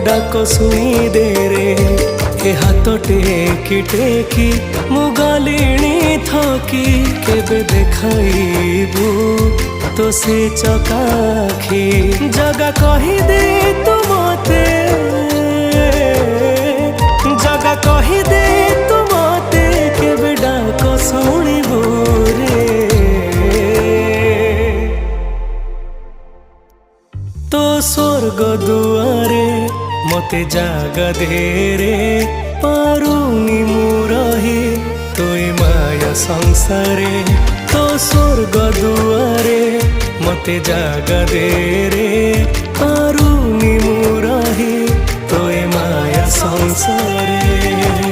डाक शुणी दे रे ए हाथ टेकी टेकी मुगलिणी थकी केबे देखाइबू तो से चकाखी जगा कही दे तू मते जगा कही दे तू मते केबे डाक शुणिबू रे तो स्वर्ग दुआरे मते जागा दे रे पारुनी मु रही तोय माया संसारे तो स्वर्ग दुआरे मते जागा दे रे पारुनी मु रही तोय माया संसारे।